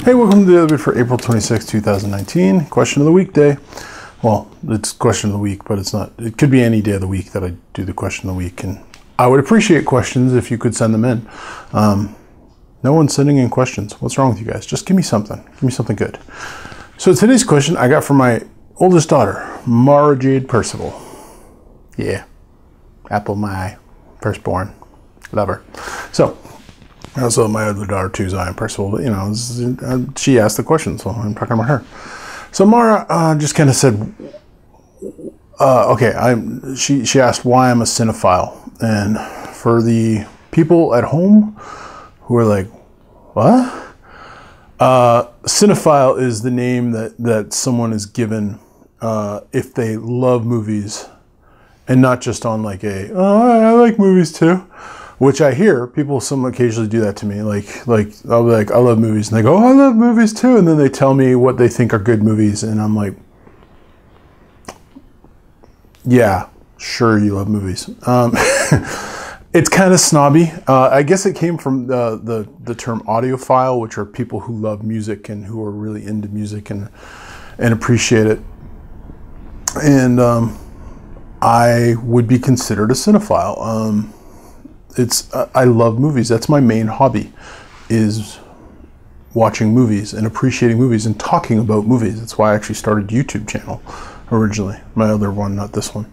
Hey, welcome to the other bit for April 26, 2019. Question of the week day. Well, it's question of the week, but it's not. It could be any day of the week that I do the question of the week, and I would appreciate questions if you could send them in. No one's sending in questions. What's wrong with you guys? Just give me something. Give me something good. So today's question I got from my oldest daughter, Mara Jade Percival. Yeah, Apple, my firstborn. Love her. So, also my other daughter too, Zion Percival, but you know, she asked the question, so I'm talking about her. So Mara just kind of said, okay, she asked why I'm a cinephile. And for the people at home who are like, what? Cinephile is the name that someone is given if they love movies, and not just on like I like movies too. Which I hear people occasionally do that to me. Like I'll be like, I love movies, and they go, oh, I love movies too, and then they tell me what they think are good movies, and I'm like, yeah, sure, you love movies. It's kind of snobby. I guess it came from the term audiophile, which are people who love music and who are really into music and appreciate it. And I would be considered a cinephile. I love movies. That's my main hobby, is watching movies and appreciating movies and talking about movies. That's why I actually started a YouTube channel originally. My other one, not this one,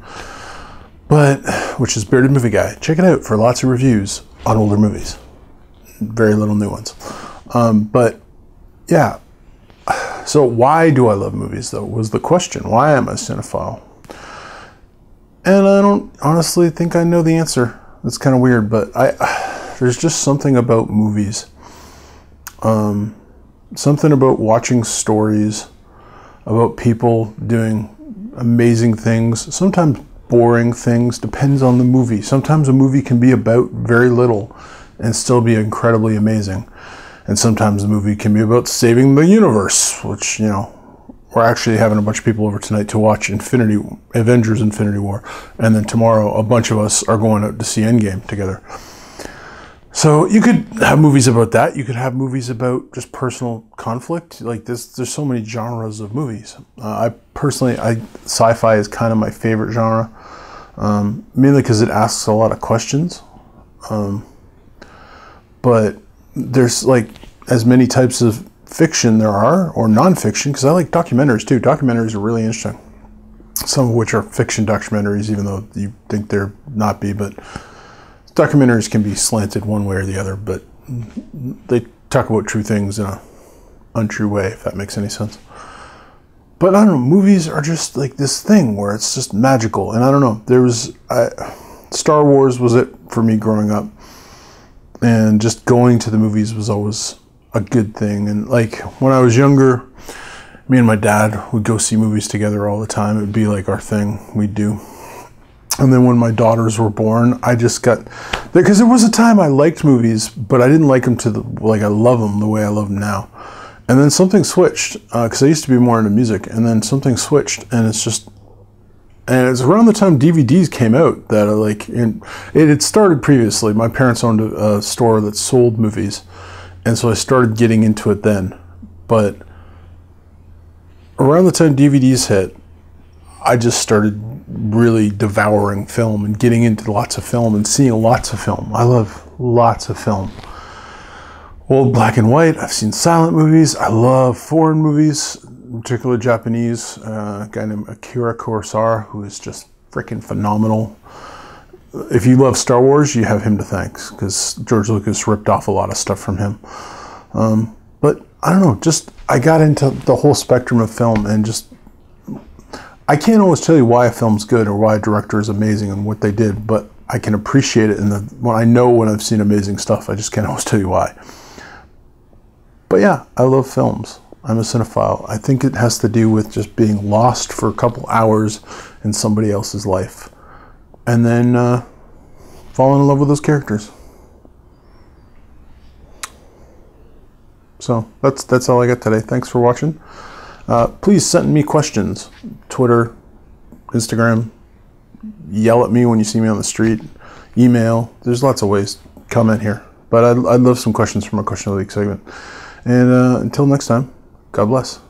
but which is Bearded Movie Guy. Check it out for lots of reviews on older movies. Very little new ones. But yeah. So why do I love movies though was the question. Why am I a cinephile? And I don't honestly think I know the answer. It's kind of weird, but there's just something about movies. Something about watching stories about people doing amazing things, sometimes boring things, depends on the movie. Sometimes a movie can be about very little and still be incredibly amazing. And sometimes the movie can be about saving the universe, which, you know, we're actually having a bunch of people over tonight to watch Avengers Infinity War. And then tomorrow, a bunch of us are going out to see Endgame together. So you could have movies about that. You could have movies about just personal conflict. Like there's so many genres of movies. Sci-fi is kind of my favorite genre. Mainly because it asks a lot of questions. But there's like as many types of fiction there are, or non-fiction, because I like documentaries too. Documentaries are really interesting. Some of which are fiction documentaries, even though you think they're not be, but documentaries can be slanted one way or the other, but they talk about true things in an untrue way, if that makes any sense. But I don't know, movies are just like this thing where it's just magical, and I don't know, Star Wars was it for me growing up, and just going to the movies was always a good thing. And like when I was younger, me and my dad would go see movies together all the time. It would be like our thing we'd do. And then when my daughters were born, I just got, because there was a time I liked movies, but I didn't like them like I love them the way I love them now. And then something switched, because I used to be more into music, and then something switched, and it's around the time DVDs came out that it had started previously. My parents owned a store that sold movies. And so I started getting into it then. But around the time DVDs hit, I just started really devouring film and getting into lots of film and seeing lots of film. I love lots of film. Old black and white. I've seen silent movies. I love foreign movies, in particular Japanese. A guy named Akira Kurosawa, who is just freaking phenomenal. If you love Star Wars, you have him to thank, because George Lucas ripped off a lot of stuff from him. But I don't know, just I got into the whole spectrum of film, and just I can't always tell you why a film's good or why a director is amazing and what they did, but I can appreciate it when I've seen amazing stuff. I just can't always tell you why. But yeah, I love films. I'm a cinephile. I think it has to do with just being lost for a couple hours in somebody else's life, and then falling in love with those characters. So that's all I got today. Thanks for watching. Please send me questions. Twitter, Instagram. Yell at me when you see me on the street. Email. There's lots of ways. Comment here. But I'd love some questions from a question of the week segment. And until next time, God bless.